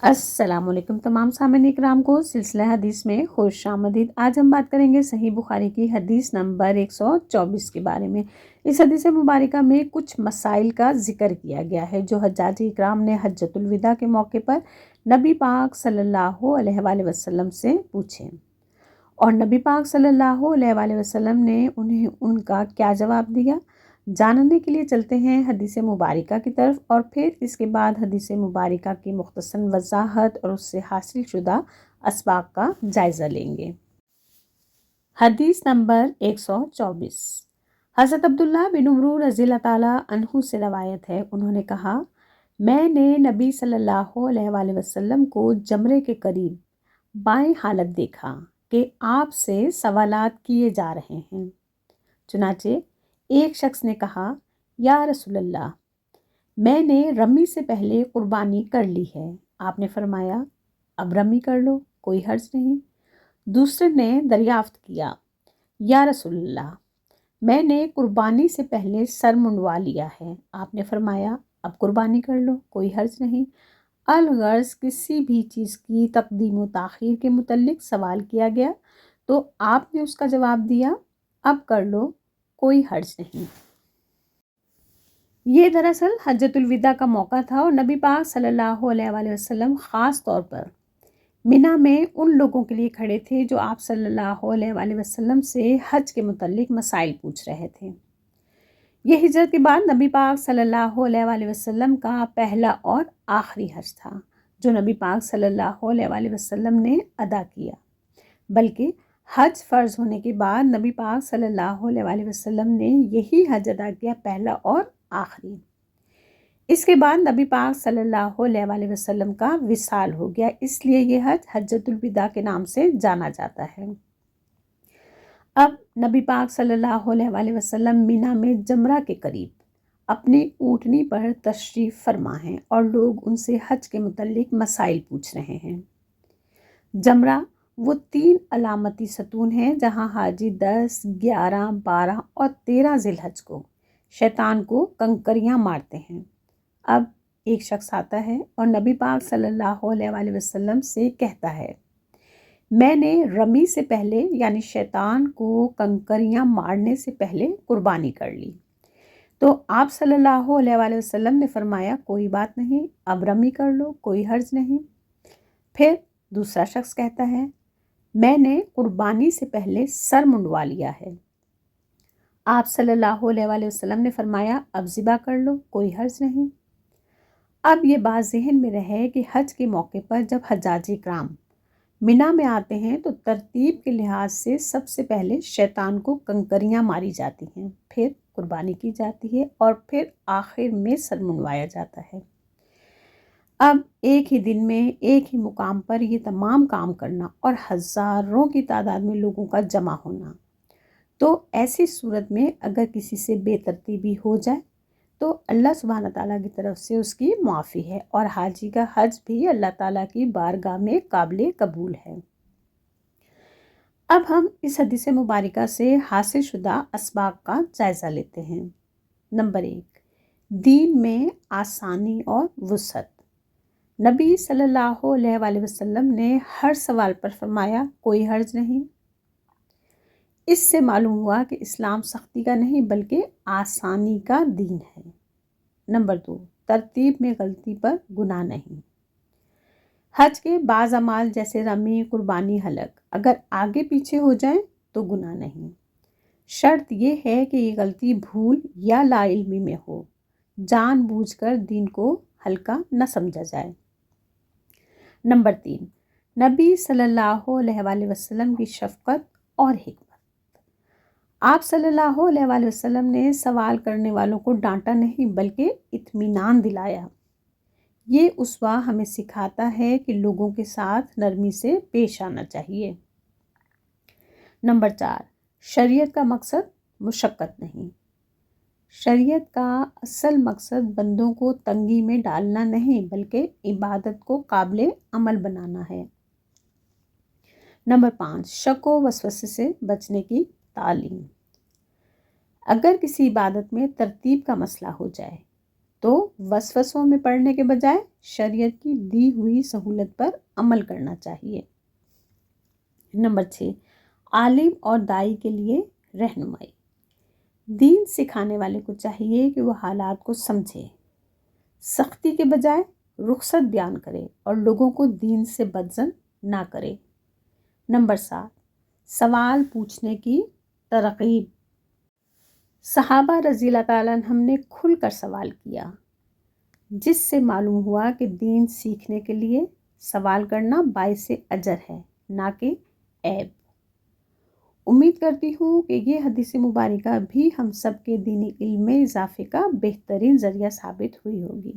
السلام علیکم تمام سامعین اکرام کو سلسلہ حدیث میں خوش آمدید۔ آج ہم بات کریں گے صحیح بخاری کی حدیث نمبر 124 کے بارے میں۔ اس حدیث مبارکہ میں کچھ مسائل کا ذکر کیا گیا ہے جو حجاج اکرام نے حجۃ الوداع کے موقع پر نبی پاک صلی اللہ علیہ وآلہ وسلم سے پوچھے، اور نبی پاک صلی اللہ علیہ وآلہ وسلم نے انہیں ان کا کیا جواب دیا، جاننے کے لیے چلتے ہیں حدیث مبارکہ کی طرف، اور پھر اس کے بعد حدیث مبارکہ کی مختصر وضاحت اور اس سے حاصل شدہ اسباق کا جائزہ لیں گے۔ حدیث نمبر 124، حضرت عبداللہ بن عمر رضی اللہ تعالیٰ عنہ سے روایت ہے، انہوں نے کہا، میں نے نبی صلی اللہ علیہ وآلہ وسلم کو جمرے کے قریب بائیں حالت دیکھا کہ آپ سے سوالات کیے جا رہے ہیں۔ چنانچہ ایک شخص نے کہا، یا رسول اللہ، میں نے رمی سے پہلے قربانی کر لی ہے۔ آپ نے فرمایا، اب رمی کر لو، کوئی حرج نہیں۔ دوسرے نے دریافت کیا، یا رسول اللہ، میں نے قربانی سے پہلے سر منڈوا لیا ہے۔ آپ نے فرمایا، اب قربانی کر لو، کوئی حرج نہیں۔ الغرض کسی بھی چیز کی تقدیم و تاخیر کے متعلق سوال کیا گیا تو آپ نے اس کا جواب دیا، اب کر لو، کوئی حرج نہیں۔ یہ دراصل حجۃ الوداع کا موقع تھا، اور نبی پاک صلی اللہ علیہ وآلہ وسلم خاص طور پر منا میں ان لوگوں کے لیے کھڑے تھے جو آپ صلی اللہ علیہ وآلہ وسلم سے حج کے متعلق مسائل پوچھ رہے تھے۔ یہ ہجرت کے بعد نبی پاک صلی اللہ علیہ وآلہ وسلم کا پہلا اور آخری حج تھا جو نبی پاک صلی اللہ علیہ وآلہ وسلم نے ادا کیا، بلکہ حج فرض ہونے کے بعد نبی پاک صلی اللہ علیہ وآلہ وسلم نے یہی حج ادا کیا، پہلا اور آخری۔ اس کے بعد نبی پاک صلی اللہ علیہ وآلہ وسلم کا وصال ہو گیا، اس لیے یہ حج حجۃ الوداع کے نام سے جانا جاتا ہے۔ اب نبی پاک صلی اللہ علیہ وآلہ وسلم مینا میں جمرہ کے قریب اپنی اونٹنی پر تشریف فرما ہیں، اور لوگ ان سے حج کے متعلق مسائل پوچھ رہے ہیں۔ جمرہ وہ 3 علامتی ستون ہیں جہاں حاجی 10، 11، 12 اور 13 ذی الحج کو شیطان کو کنکریاں مارتے ہیں۔ اب ایک شخص آتا ہے اور نبی پاک صلی اللہ علیہ وآلہ وسلم سے کہتا ہے، میں نے رمی سے پہلے یعنی شیطان کو کنکریاں مارنے سے پہلے قربانی کر لی۔ تو آپ صلی اللہ علیہ وآلہ وسلم نے فرمایا، کوئی بات نہیں، اب رمی کر لو، کوئی حرج نہیں۔ پھر دوسرا شخص کہتا ہے، میں نے قربانی سے پہلے سر منڈوا لیا ہے۔ آپ صلی اللہ علیہ وآلہ وسلم نے فرمایا، اب ذبح کر لو، کوئی حرج نہیں۔ اب یہ بات ذہن میں رہے کہ حج کے موقع پر جب حجاج اکرام منا میں آتے ہیں تو ترتیب کے لحاظ سے سب سے پہلے شیطان کو کنکریاں ماری جاتی ہیں، پھر قربانی کی جاتی ہے، اور پھر آخر میں سر منڈوایا جاتا ہے۔ اب ایک ہی دن میں ایک ہی مقام پر یہ تمام کام کرنا اور ہزاروں کی تعداد میں لوگوں کا جمع ہونا، تو ایسی صورت میں اگر کسی سے بے ترتیبی ہو جائے تو اللہ سبحانہ تعالیٰ کی طرف سے اس کی معافی ہے، اور حاجی کا حج بھی اللہ تعالیٰ کی بارگاہ میں قابل قبول ہے۔ اب ہم اس حدیث مبارکہ سے حاصل شدہ اسباق کا جائزہ لیتے ہیں۔ نمبر 1، دین میں آسانی اور وسعت۔ نبی صلی اللہ علیہ وآلہ وسلم نے ہر سوال پر فرمایا، کوئی حرج نہیں۔ اس سے معلوم ہوا کہ اسلام سختی کا نہیں بلکہ آسانی کا دین ہے۔ نمبر 2، ترتیب میں غلطی پر گناہ نہیں۔ حج کے بعض اعمال جیسے رمی، قربانی، حلق اگر آگے پیچھے ہو جائیں تو گناہ نہیں، شرط یہ ہے کہ یہ غلطی بھول یا لا علمی میں ہو، جان بوجھ کر دین کو ہلکا نہ سمجھا جائے۔ نمبر 3، نبی صلی اللہ علیہ وآلہ وسلم کی شفقت اور حکمت۔ آپ صلی اللہ علیہ وآلہ وسلم نے سوال کرنے والوں کو ڈانٹا نہیں بلکہ اطمینان دلایا۔ یہ اسوہ ہمیں سکھاتا ہے کہ لوگوں کے ساتھ نرمی سے پیش آنا چاہیے۔ نمبر 4، شریعت کا مقصد مشقت نہیں۔ شریعت کا اصل مقصد بندوں کو تنگی میں ڈالنا نہیں بلکہ عبادت کو قابل عمل بنانا ہے۔ نمبر 5، شک و وسوسے سے بچنے کی تعلیم۔ اگر کسی عبادت میں ترتیب کا مسئلہ ہو جائے تو وسوسوں میں پڑنے کے بجائے شریعت کی دی ہوئی سہولت پر عمل کرنا چاہیے۔ نمبر 6، عالم اور دائی کے لیے رہنمائی۔ دین سکھانے والے کو چاہیے کہ وہ حالات کو سمجھے، سختی کے بجائے رخصت بیان کرے اور لوگوں کو دین سے بدظن نہ کرے۔ نمبر 7، سوال پوچھنے کی ترغیب۔ صحابہ رضی اللہ تعالیٰ عنہم نے کھل کر سوال کیا، جس سے معلوم ہوا کہ دین سیکھنے کے لیے سوال کرنا باعث اجر ہے، نہ کہ عیب۔ امید کرتی ہوں کہ یہ حدیث مبارکہ بھی ہم سب کے دینی علم میں اضافے کا بہترین ذریعہ ثابت ہوئی ہوگی۔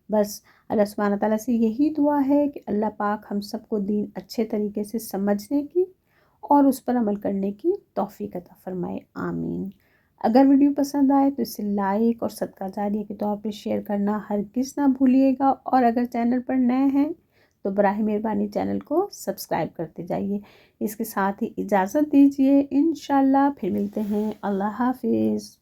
بس اللہ سبحانہ تعالیٰ سے یہی دعا ہے کہ اللہ پاک ہم سب کو دین اچھے طریقے سے سمجھنے کی اور اس پر عمل کرنے کی توفیق عطا فرمائے، آمین۔ اگر ویڈیو پسند آئے تو اسے لائک اور صدقہ جاریہ کے طور پہ شیئر کرنا ہرگز نہ بھولیے گا، اور اگر چینل پر نئے ہیں تو براہ مہربانی چینل کو سبسکرائب کرتے جائیے۔ اس کے ساتھ ہی اجازت دیجیے، انشاءاللہ پھر ملتے ہیں۔ اللہ حافظ۔